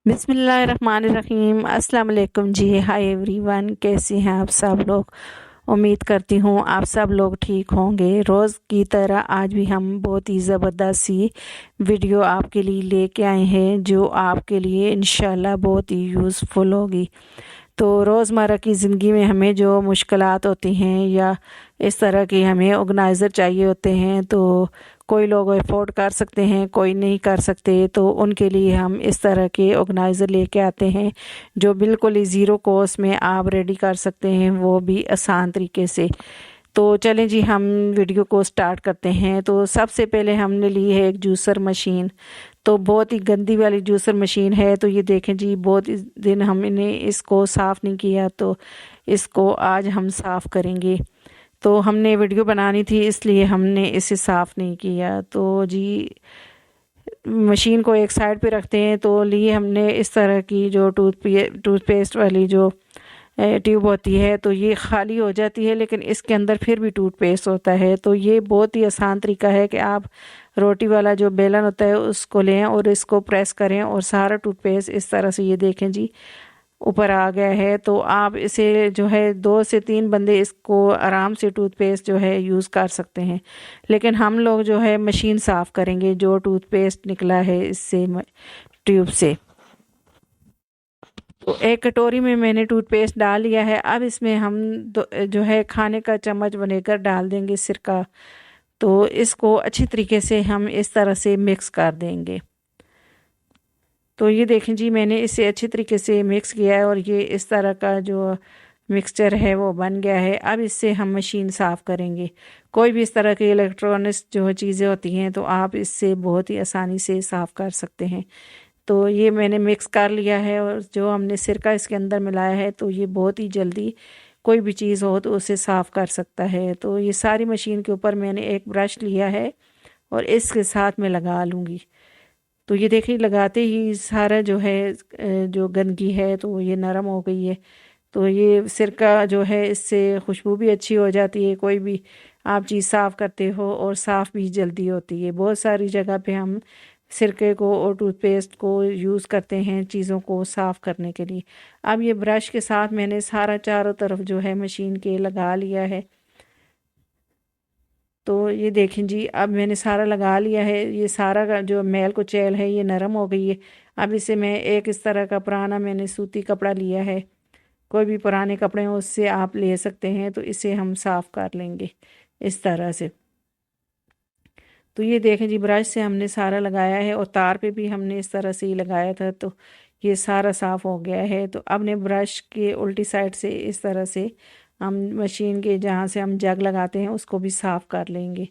بسم اللہ الرحمن الرحیم۔ السلام علیکم جی، ہائی ایوری ون، کیسے ہیں آپ سب لوگ؟ امید کرتی ہوں آپ سب لوگ ٹھیک ہوں گے۔ روز کی طرح آج بھی ہم بہت ہی زبردست سی ویڈیو آپ کے لیے لے کے آئے ہیں جو آپ کے لیے انشاءاللہ بہت ہی یوزفل ہوگی۔ تو روزمرہ کی زندگی میں ہمیں جو مشکلات ہوتی ہیں یا اس طرح کی ہمیں آرگنائزر چاہیے ہوتے ہیں، تو کوئی لوگ افورڈ کر سکتے ہیں، کوئی نہیں کر سکتے، تو ان کے لیے ہم اس طرح کے آرگنائزر لے کے آتے ہیں جو بالکل ہی زیرو کاسٹ میں آپ ریڈی کر سکتے ہیں، وہ بھی آسان طریقے سے۔ تو چلیں جی، ہم ویڈیو کو سٹارٹ کرتے ہیں۔ تو سب سے پہلے ہم نے لی ہے ایک جوسر مشین، تو بہت ہی گندی والی جوسر مشین ہے۔ تو یہ دیکھیں جی، بہت دن ہم نے اس کو صاف نہیں کیا، تو اس کو آج ہم صاف کریں گے۔ تو ہم نے ویڈیو بنانی تھی، اس لیے ہم نے اسے صاف نہیں کیا۔ تو جی مشین کو ایک سائڈ پہ رکھتے ہیں۔ تو لیے ہم نے اس طرح کی جو ٹوتھ پیسٹ والی جو ٹیوب ہوتی ہے، تو یہ خالی ہو جاتی ہے لیکن اس کے اندر پھر بھی ٹوتھ پیسٹ ہوتا ہے۔ تو یہ بہت ہی آسان طریقہ ہے کہ آپ روٹی والا جو بیلن ہوتا ہے اس کو لیں اور اس کو پریس کریں اور سارا ٹوتھ پیسٹ اس طرح سے یہ دیکھیں جی اوپر آ گیا ہے۔ تو آپ اسے جو ہے 2 سے 3 بندے اس کو آرام سے ٹوتھ پیسٹ جو ہے یوز کر سکتے ہیں، لیکن ہم لوگ جو ہے مشین صاف کریں گے جو ٹوتھ پیسٹ نکلا ہے اس سے ٹیوب سے۔ تو ایک کٹوری میں نے ٹوتھ پیسٹ ڈال لیا ہے۔ اب اس میں ہم جو ہے کھانے کا چمچ ونیگر ڈال دیں گے، سرکہ۔ تو اس کو اچھی طریقے سے ہم اس طرح سے مکس کر دیں گے۔ تو یہ دیکھیں جی، میں نے اسے اچھی طریقے سے مکس کیا ہے اور یہ اس طرح کا جو مکسچر ہے وہ بن گیا ہے۔ اب اس سے ہم مشین صاف کریں گے۔ کوئی بھی اس طرح کی الیکٹرانکس جو چیزیں ہوتی ہیں تو آپ اس سے بہت ہی آسانی سے صاف کر سکتے ہیں۔ تو یہ میں نے مکس کر لیا ہے اور جو ہم نے سرکہ اس کے اندر ملایا ہے، تو یہ بہت ہی جلدی کوئی بھی چیز ہو تو اسے صاف کر سکتا ہے۔ تو یہ ساری مشین کے اوپر میں نے ایک برش لیا ہے اور اس کے ساتھ میں لگا لوں گی۔ تو یہ دیکھیں، لگاتے ہی سارا جو ہے جو گندگی ہے تو یہ نرم ہو گئی ہے۔ تو یہ سرکہ جو ہے اس سے خوشبو بھی اچھی ہو جاتی ہے، کوئی بھی آپ چیز صاف کرتے ہو، اور صاف بھی جلدی ہوتی ہے۔ بہت ساری جگہ پہ ہم سرکے کو اور ٹوتھ پیسٹ کو یوز کرتے ہیں چیزوں کو صاف کرنے کے لیے۔ اب یہ برش کے ساتھ میں نے سارا چاروں طرف جو ہے مشین کے لگا لیا ہے۔ تو یہ دیکھیں جی، اب میں نے سارا لگا لیا ہے۔ یہ سارا جو میل کچیل ہے یہ نرم ہو گئی ہے۔ اب اسے میں ایک اس طرح کا پرانا میں نے سوتی کپڑا لیا ہے، کوئی بھی پرانے کپڑے ہوں اس سے آپ لے سکتے ہیں، تو اسے ہم صاف کر لیں گے اس طرح سے۔ تو یہ دیکھیں جی، برش سے ہم نے سارا لگایا ہے اور تار پہ بھی ہم نے اس طرح سے ہی لگایا تھا، تو یہ سارا صاف ہو گیا ہے۔ تو اب نے برش کے الٹی سائڈ سے اس طرح سے ہم مشین کے جہاں سے ہم جگ لگاتے ہیں اس کو بھی صاف کر لیں گے۔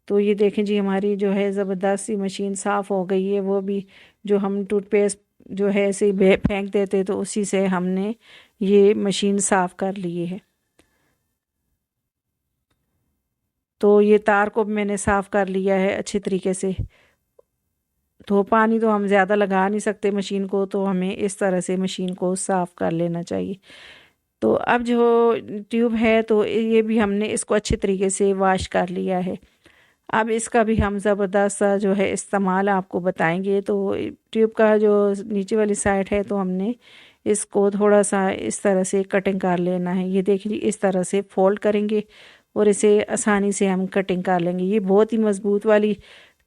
تو یہ دیکھیں جی، ہماری جو ہے زبردست سی مشین صاف ہو گئی ہے۔ وہ بھی جو ہم ٹوتھ پیسٹ جو ہے ایسے ہی پھینک دیتے تو اسی سے ہم نے یہ مشین صاف کر لی ہے۔ تو یہ تار کو بھی میں نے صاف کر لیا ہے اچھی طریقے سے۔ تو پانی تو ہم زیادہ لگا نہیں سکتے مشین کو، تو ہمیں اس طرح سے مشین کو صاف کر لینا چاہیے۔ تو اب جو ٹیوب ہے تو یہ بھی ہم نے اس کو اچھے طریقے سے واش کر لیا ہے۔ اب اس کا بھی ہم زبردست سا جو ہے استعمال آپ کو بتائیں گے۔ تو ٹیوب کا جو نیچے والی سائڈ ہے تو ہم نے اس کو تھوڑا سا اس طرح سے کٹنگ کر لینا ہے۔ یہ دیکھیں اس طرح سے فولڈ کریں گے اور اسے آسانی سے ہم کٹنگ کر لیں گے۔ یہ بہت ہی مضبوط والی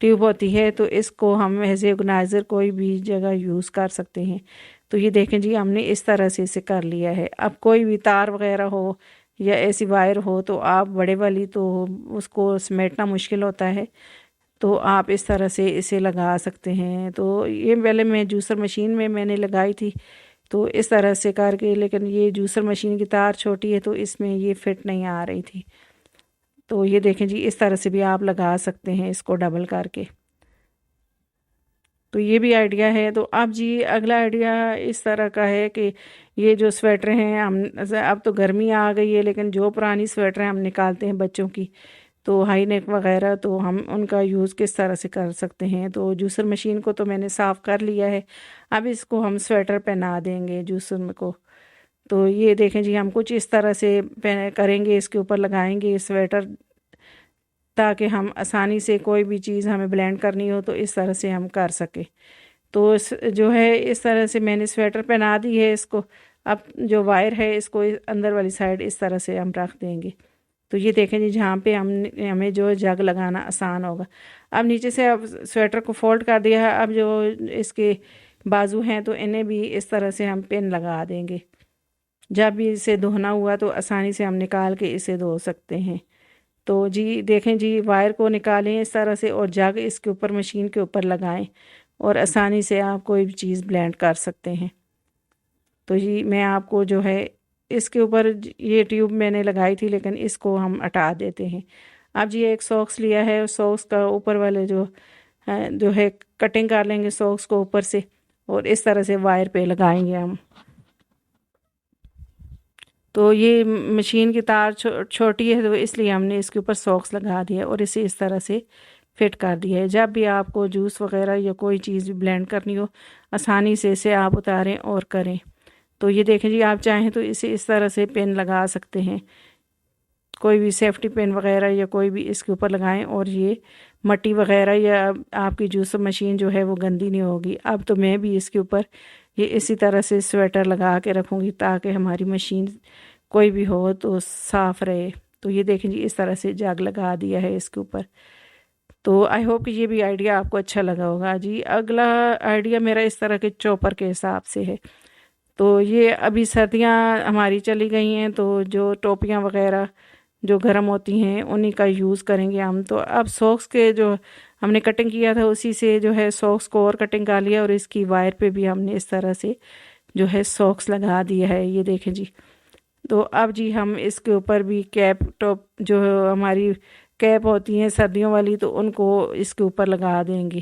ٹیوب ہوتی ہے، تو اس کو ہم ایز اے آرگنائزر کوئی بھی جگہ یوز کر سکتے ہیں۔ تو یہ دیکھیں جی، ہم نے اس طرح سے اسے کر لیا ہے۔ اب کوئی بھی تار وغیرہ ہو یا ایسی وائر ہو تو آپ بڑے والی، تو اس کو سمیٹنا مشکل ہوتا ہے، تو آپ اس طرح سے اسے لگا سکتے ہیں۔ تو یہ پہلے میں جوسر مشین میں نے لگائی تھی تو اس طرح سے کر کے، لیکن یہ جوسر مشین کی تار چھوٹی ہے تو اس میں یہ فٹ نہیں آ رہی تھی۔ تو یہ دیکھیں جی، اس طرح سے بھی آپ لگا سکتے ہیں اس کو ڈبل کر کے۔ تو یہ بھی آئیڈیا ہے۔ تو اب جی اگلا آئیڈیا اس طرح کا ہے کہ یہ جو سویٹر ہیں، ہم اب تو گرمی آ گئی ہے لیکن جو پرانی سویٹر ہیں ہم نکالتے ہیں بچوں کی، تو ہائی نیک وغیرہ، تو ہم ان کا یوز کس طرح سے کر سکتے ہیں۔ تو جوسر مشین کو تو میں نے صاف کر لیا ہے، اب اس کو ہم سویٹر پہنا دیں گے جوسر کو۔ تو یہ دیکھیں جی، ہم کچھ اس طرح سے کریں گے، اس کے اوپر لگائیں گے سویٹر، تاکہ ہم آسانی سے کوئی بھی چیز ہمیں بلینڈ کرنی ہو تو اس طرح سے ہم کر سکیں۔ تو جو ہے اس طرح سے میں نے سویٹر پہنا دی ہے اس کو. اب جو وائر ہے اس کو اندر والی سائڈ اس طرح سے ہم رکھ دیں گے. تو یہ دیکھیں جی جہاں پہ ہمیں جو جگ لگانا آسان ہوگا. اب نیچے سے اب سویٹر کو فولڈ کر دیا ہے. اب جو اس کے بازو ہیں تو انہیں بھی اس طرح سے ہم پن لگا دیں گے. جب بھی اسے دھونا ہوا تو آسانی سے ہم نکال کے اسے دھو سکتے ہیں. تو جی دیکھیں جی وائر کو نکالیں اس طرح سے اور جگ اس کے اوپر مشین کے اوپر لگائیں اور آسانی سے آپ کوئی بھی چیز بلینڈ کر سکتے ہیں. تو جی میں آپ کو جو ہے اس کے اوپر یہ ٹیوب میں نے لگائی تھی لیکن اس کو ہم ہٹا دیتے ہیں. اب جی ایک ساکس لیا ہے, ساکس کا اوپر والے جو ہے کٹنگ کر لیں گے ساکس کو اوپر سے اور اس طرح سے وائر پہ لگائیں گے ہم. تو یہ مشین کی تار چھوٹی ہے تو اس لیے ہم نے اس کے اوپر ساکس لگا دیا اور اسے اس طرح سے فٹ کر دیا ہے. جب بھی آپ کو جوس وغیرہ یا کوئی چیز بھی بلینڈ کرنی ہو آسانی سے اسے آپ اتاریں اور کریں. تو یہ دیکھیں جی آپ چاہیں تو اسے اس طرح سے پن لگا سکتے ہیں, کوئی بھی سیفٹی پن وغیرہ یا کوئی بھی اس کے اوپر لگائیں اور یہ مٹی وغیرہ یا آپ کی جوس مشین جو ہے وہ گندی نہیں ہوگی. اب تو میں بھی اس کے اوپر یہ اسی طرح سے سویٹر لگا کے رکھوں گی تاکہ ہماری مشین کوئی بھی ہو تو صاف رہے. تو یہ دیکھیں جی اس طرح سے جگ لگا دیا ہے اس کے اوپر. تو آئی ہوپ کہ یہ بھی آئیڈیا آپ کو اچھا لگا ہوگا. جی اگلا آئیڈیا میرا اس طرح کے چوپر کے حساب سے ہے. تو یہ ابھی سردیاں ہماری چلی گئی ہیں تو جو ٹوپیاں وغیرہ جو گرم ہوتی ہیں انہی کا یوز کریں گے ہم. تو اب ساکس کے جو ہم نے کٹنگ کیا تھا اسی سے جو ہے ساکس کو اور کٹنگ کر لیا اور اس کی وائر پہ بھی ہم نے اس طرح سے جو ہے ساکس لگا دیا ہے. یہ دیکھیں جی. تو اب جی ہم اس کے اوپر بھی کیپ ٹاپ جو ہماری کیپ ہوتی ہیں سردیوں والی تو ان کو اس کے اوپر لگا دیں گے.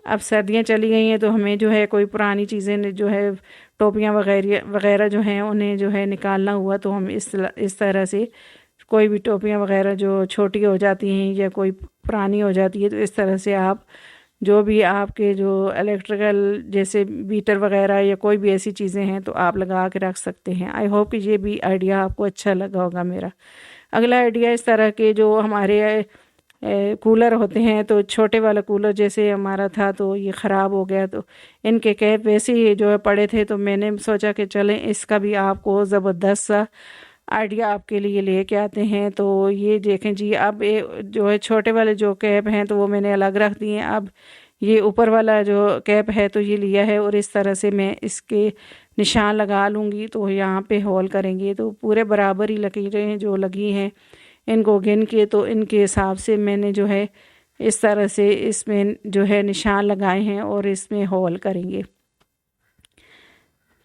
اب سردیاں چلی گئی ہیں تو ہمیں جو ہے کوئی پرانی چیزیں جو ہے ٹوپیاں وغیرہ جو ہیں انہیں جو ہے نکالنا ہوا تو ہم اس طرح سے کوئی بھی ٹوپیاں وغیرہ جو چھوٹی ہو جاتی ہیں یا کوئی پرانی ہو جاتی ہے تو اس طرح سے آپ جو بھی آپ کے جو الیکٹریکل جیسے بیٹر وغیرہ یا کوئی بھی ایسی چیزیں ہیں تو آپ لگا کے رکھ سکتے ہیں. آئی ہوپ کہ یہ بھی آئیڈیا آپ کو اچھا لگا ہوگا میرا. اگلا آئیڈیا اس طرح کے جو ہمارے کولر ہوتے ہیں تو چھوٹے والا کولر جیسے ہمارا تھا تو یہ خراب ہو گیا تو ان کے کیپ ویسے ہی جو ہے پڑے تھے تو میں نے سوچا کہ چلیں اس کا بھی آپ کو زبردست سا آئیڈیا آپ کے لیے لے کے آتے ہیں. تو یہ دیکھیں جی اب جو ہے چھوٹے والے جو کیپ ہیں تو وہ میں نے الگ رکھ دیے ہیں. اب یہ اوپر والا جو کیپ ہے تو یہ لیا ہے اور اس طرح سے میں اس کے نشان لگا لوں گی تو یہاں پہ ہول کریں گے تو پورے برابر ہی لکیریں جو لگی ہیں ان کو گن کے تو ان کے حساب سے میں نے جو ہے اس طرح سے اس میں جو ہے نشان لگائے ہیں اور اس میں ہول کریں گے.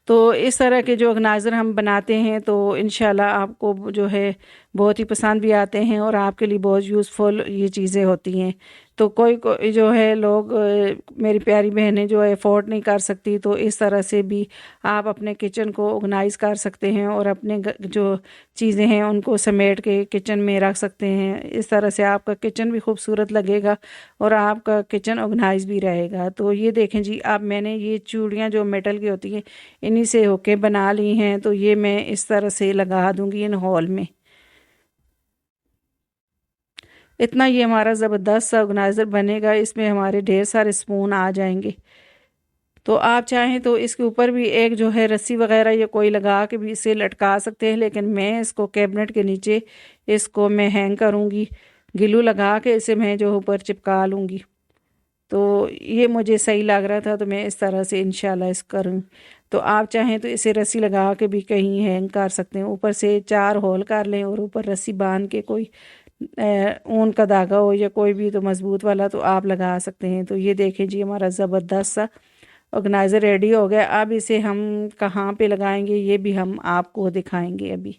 تو اس طرح کے جو آرگنائزر ہم بناتے ہیں تو انشاءاللہ آپ کو جو ہے بہت ہی پسند بھی آتے ہیں اور آپ کے لیے بہت یوزفل یہ چیزیں ہوتی ہیں. تو کوئی جو ہے لوگ میری پیاری بہنیں جو افورڈ نہیں کر سکتی تو اس طرح سے بھی آپ اپنے کچن کو آرگنائز کر سکتے ہیں اور اپنے جو چیزیں ہیں ان کو سمیٹ کے کچن میں رکھ سکتے ہیں. اس طرح سے آپ کا کچن بھی خوبصورت لگے گا اور آپ کا کچن آرگنائز بھی رہے گا. تو یہ دیکھیں جی اب میں نے یہ چوڑیاں جو میٹل کی ہوتی ہیں انہی سے ہوکے بنا لی ہیں تو یہ میں اس طرح سے لگا دوں گی ان ہال میں. اتنا یہ ہمارا زبردست سا آرگنائزر بنے گا. اس میں ہمارے ڈھیر سارے سپون آ جائیں گے. تو آپ چاہیں تو اس کے اوپر بھی ایک جو ہے رسی وغیرہ یا کوئی لگا کے بھی اسے لٹکا سکتے ہیں لیکن میں اس کو کیبنٹ کے نیچے اس کو میں ہینگ کروں گی, گلو لگا کے اسے میں جو اوپر چپکا لوں گی. تو یہ مجھے صحیح لگ رہا تھا تو میں اس طرح سے انشاءاللہ اس کروں. تو آپ چاہیں تو اسے رسی لگا کے بھی کہیں ہینگ کر سکتے ہیں. اوپر سے 4 ہول کر لیں اور اوپر رسی باندھ کے کوئی اون کا دھاگا ہو یا کوئی بھی تو مضبوط والا تو آپ لگا سکتے ہیں. تو یہ دیکھیں جی ہمارا زبردست سا آرگنائزر ریڈی ہو گیا. اب اسے ہم کہاں پہ لگائیں گے یہ بھی ہم آپ کو دکھائیں گے ابھی.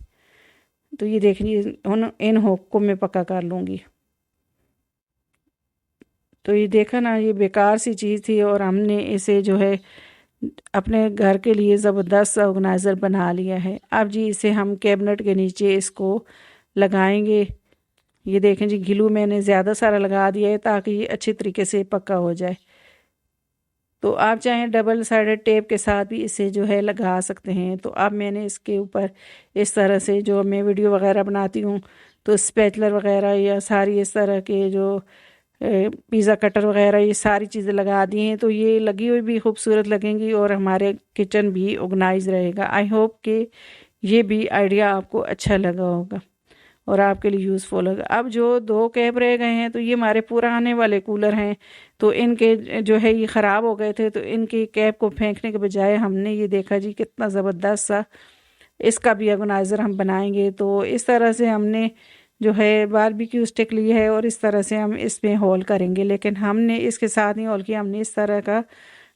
تو یہ دیکھیں جی ان ہوک کو میں پکا کر لوں گی. تو یہ دیکھا نا یہ بیکار سی چیز تھی اور ہم نے اسے جو ہے اپنے گھر کے لیے زبردست سا آرگنائزر بنا لیا ہے. اب جی اسے ہم کیبنٹ کے نیچے اس کو لگائیں گے. یہ دیکھیں جی گلو میں نے زیادہ سارا لگا دیا ہے تاکہ یہ اچھی طریقے سے پکا ہو جائے. تو آپ چاہیں ڈبل سائیڈڈ ٹیپ کے ساتھ بھی اسے جو ہے لگا سکتے ہیں. تو اب میں نے اس کے اوپر اس طرح سے جو میں ویڈیو وغیرہ بناتی ہوں تو اسپیچلر وغیرہ یا ساری اس طرح کے جو پیزا کٹر وغیرہ یہ ساری چیزیں لگا دی ہیں، تو یہ لگی ہوئی بھی خوبصورت لگیں گی اور ہمارے کچن بھی آرگنائز رہے گا۔ آئی ہوپ کہ یہ بھی آئیڈیا آپ کو اچھا لگا ہوگا اور آپ کے لیے یوزفل ہوگا۔ اب جو 2 کیپ رہ گئے ہیں تو یہ ہمارے پرانے والے کولر ہیں، تو ان کے جو ہے یہ خراب ہو گئے تھے، تو ان کی کیپ کو پھینکنے کے بجائے ہم نے یہ دیکھا جی کتنا زبردست سا اس کا بھی آرگنائزر ہم بنائیں گے۔ تو اس طرح سے ہم نے جو ہے باربیکیو اسٹک لی ہے اور اس طرح سے ہم اس میں ہول کریں گے، لیکن ہم نے اس کے ساتھ نہیں ہول کیا، ہم نے اس طرح کا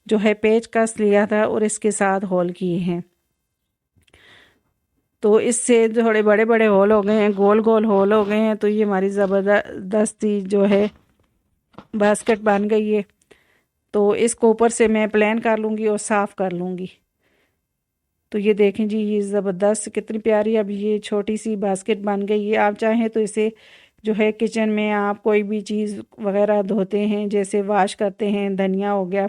جو ہے پیچ کس لیا تھا اور اس کے ساتھ ہول کیے ہیں۔ تو اس سے تھوڑے بڑے بڑے ہول ہو گئے ہیں، گول گول ہول ہو گئے ہیں، تو یہ ہماری زبردستی جو ہے باسکٹ بن گئی ہے۔ تو اس کو اوپر سے میں پلین کر لوں گی اور صاف کر لوں گی۔ تو یہ دیکھیں جی یہ زبردست کتنی پیاری اب یہ چھوٹی سی باسکٹ بن گئی ہے۔ آپ چاہیں تو اسے جو ہے کچن میں آپ کوئی بھی چیز وغیرہ دھوتے ہیں، جیسے واش کرتے ہیں، دھنیا ہو گیا،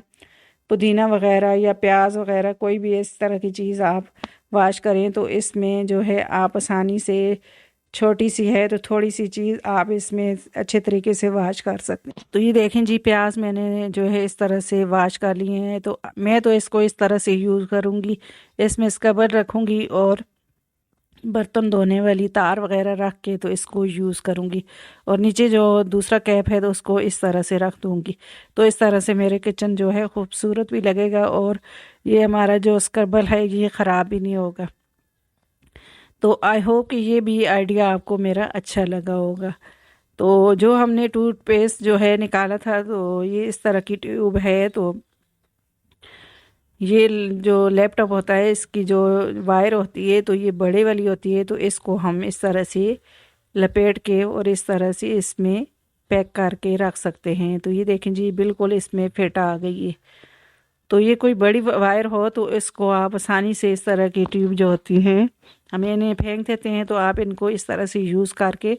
پودینہ وغیرہ یا پیاز وغیرہ، کوئی بھی اس طرح کی چیز آپ واش کریں تو اس میں جو ہے آپ آسانی سے، چھوٹی سی ہے تو تھوڑی سی چیز آپ اس میں اچھے طریقے سے واش کر سکتے ہیں۔ تو یہ دیکھیں جی پیاز میں نے جو ہے اس طرح سے واش کر لیے ہیں، تو میں تو اس کو اس طرح سے یوز کروں گی، اس میں اسکربر رکھوں گی اور برتن دھونے والی تار وغیرہ رکھ کے تو اس کو یوز کروں گی، اور نیچے جو دوسرا کیپ ہے تو اس کو اس طرح سے رکھ دوں گی۔ تو اس طرح سے میرے کچن جو ہے خوبصورت بھی لگے گا اور یہ ہمارا جو اسکربر ہے یہ خراب بھی نہیں ہوگا۔ تو آئی ہوپ کہ یہ بھی آئیڈیا آپ کو میرا اچھا لگا ہوگا۔ تو جو ہم نے ٹوتھ پیسٹ جو ہے نکالا تھا تو یہ اس طرح کی ٹیوب ہے، تو یہ جو لیپ ٹاپ ہوتا ہے اس کی جو وائر ہوتی ہے تو یہ بڑے والی ہوتی ہے، تو اس کو ہم اس طرح سے لپیٹ کے اور اس طرح سے اس میں پیک کر کے رکھ سکتے ہیں۔ تو یہ دیکھیں جی بالکل اس میں فٹ آ گئی ہے۔ تو یہ کوئی بڑی وائر ہو تو اس کو آپ آسانی سے اس طرح کی ٹیوب جو ہوتی ہیں ہم انہیں پھینک دیتے ہیں، تو آپ ان کو اس طرح سے یوز کر کے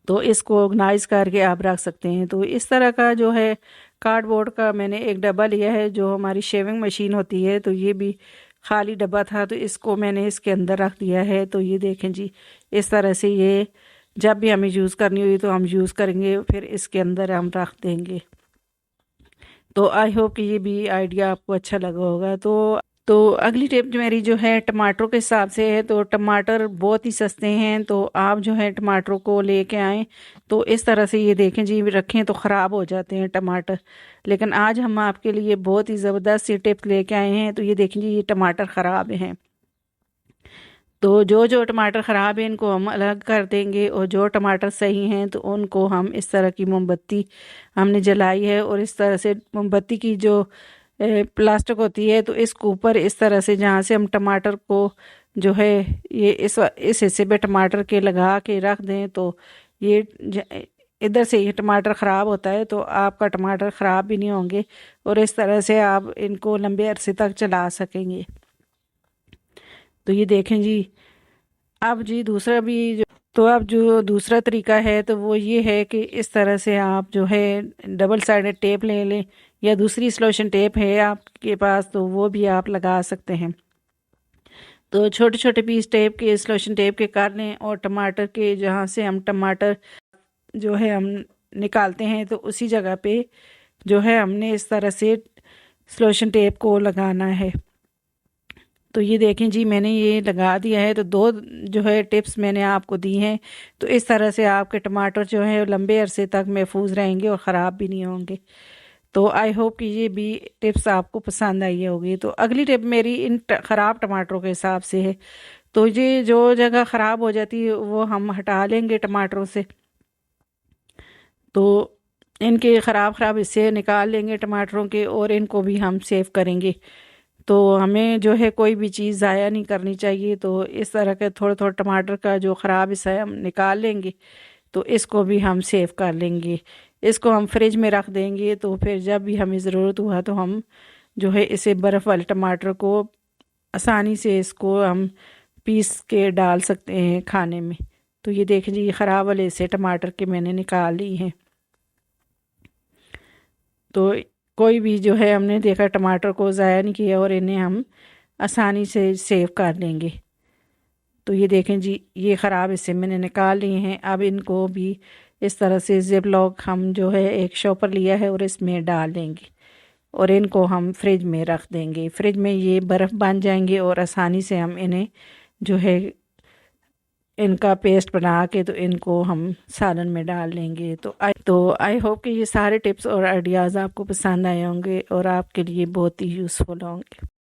تو اس کو آرگنائز کر کے آپ رکھ سکتے ہیں۔ تو اس طرح کا جو ہے کارڈ بورڈ کا میں نے ایک ڈبہ لیا ہے، جو ہماری شیونگ مشین ہوتی ہے، تو یہ بھی خالی ڈبہ تھا تو اس کو میں نے اس کے اندر رکھ دیا ہے۔ تو یہ دیکھیں جی اس طرح سے یہ جب بھی ہمیں یوز کرنی ہوئی تو ہم یوز کریں گے، پھر اس کے اندر ہم رکھ دیں گے۔ تو آئی ہوپ کہ یہ بھی آئیڈیا آپ کو اچھا لگا ہوگا۔ تو اگلی ٹپ جو میری جو ہے ٹماٹر کے حساب سے ہے، تو ٹماٹر بہت ہی سستے ہیں، تو آپ جو ہے ٹماٹر کو لے کے آئیں تو اس طرح سے یہ دیکھیں جی رکھیں تو خراب ہو جاتے ہیں ٹماٹر، لیکن آج ہم آپ کے لیے بہت ہی زبردست سی ٹپ لے کے آئے ہیں۔ تو یہ دیکھیں جی یہ ٹماٹر خراب ہیں، تو جو ٹماٹر خراب ہیں ان کو ہم الگ کر دیں گے، اور جو ٹماٹر صحیح ہیں تو ان کو ہم اس طرح کی موم بتی ہم نے جلائی ہے، اور اس طرح سے موم بتی کی جو پلاسٹک ہوتی ہے تو اس کو اوپر اس طرح سے جہاں سے ہم ٹماٹر کو جو ہے یہ اس حصے پہ ٹماٹر کے لگا کے رکھ دیں، تو یہ ادھر سے یہ ٹماٹر خراب ہوتا ہے تو آپ کا ٹماٹر خراب بھی نہیں ہوں گے، اور اس طرح سے آپ ان کو لمبے عرصے تک چلا سکیں گے۔ تو یہ دیکھیں جی اب جی اب جو دوسرا طریقہ ہے تو وہ یہ ہے کہ اس طرح سے آپ جو ہے ڈبل سائیڈڈ ٹیپ لے لیں، یا دوسری سلوشن ٹیپ ہے آپ کے پاس تو وہ بھی آپ لگا سکتے ہیں۔ تو چھوٹے چھوٹے پیس ٹیپ کے سلوشن ٹیپ کے کر لیں، اور ٹماٹر کے جہاں سے ہم ٹماٹر جو ہے ہم نکالتے ہیں تو اسی جگہ پہ جو ہے ہم نے اس طرح سے سلوشن ٹیپ کو لگانا ہے۔ تو یہ دیکھیں جی میں نے یہ لگا دیا ہے، تو 2 جو ہے ٹپس میں نے آپ کو دی ہیں، تو اس طرح سے آپ کے ٹماٹر جو ہیں لمبے عرصے تک محفوظ رہیں گے اور خراب بھی نہیں ہوں گے۔ تو آئی ہوپ کہ یہ بھی ٹپس آپ کو پسند آئی ہوگی۔ تو اگلی ٹپ میری ان خراب ٹماٹروں کے حساب سے ہے، تو یہ جو جگہ خراب ہو جاتی ہے وہ ہم ہٹا لیں گے ٹماٹروں سے، تو ان کے خراب حصے نکال لیں گے ٹماٹروں کے، اور ان کو بھی ہم سیو کریں گے۔ تو ہمیں جو ہے کوئی بھی چیز ضائع نہیں کرنی چاہیے، تو اس طرح کے تھوڑے تھوڑے ٹماٹر کا جو خراب حصہ ہے ہم نکال لیں گے، تو اس کو بھی ہم سیو کر لیں گے، اس کو ہم فریج میں رکھ دیں گے، تو پھر جب بھی ہمیں ضرورت ہوا تو ہم جو ہے اسے برف والے ٹماٹر کو آسانی سے اس کو ہم پیس کے ڈال سکتے ہیں کھانے میں۔ تو یہ دیکھیں جی یہ خراب والے سے ٹماٹر کے میں نے نکال لی ہیں۔ تو کوئی بھی جو ہے ہم نے دیکھا ٹماٹر کو ضائع نہیں کیا، اور انہیں ہم آسانی سے سیو کر لیں گے۔ تو یہ دیکھیں جی یہ خراب حصے میں نے نکال لیے ہیں، اب ان کو بھی اس طرح سے زپ لاک ہم جو ہے ایک شاپر لیا ہے اور اس میں ڈال دیں گے اور ان کو ہم فریج میں رکھ دیں گے. فریج میں یہ برف بن جائیں گے اور آسانی سے ہم انہیں جو ہے ان کا پیسٹ بنا کے تو ان کو ہم سالن میں ڈال لیں گے. تو آئی ہوپ کہ یہ سارے ٹپس اور آئیڈیاز آپ کو پسند آئے ہوں گے اور آپ کے لیے بہت ہی یوزفل ہوں گے.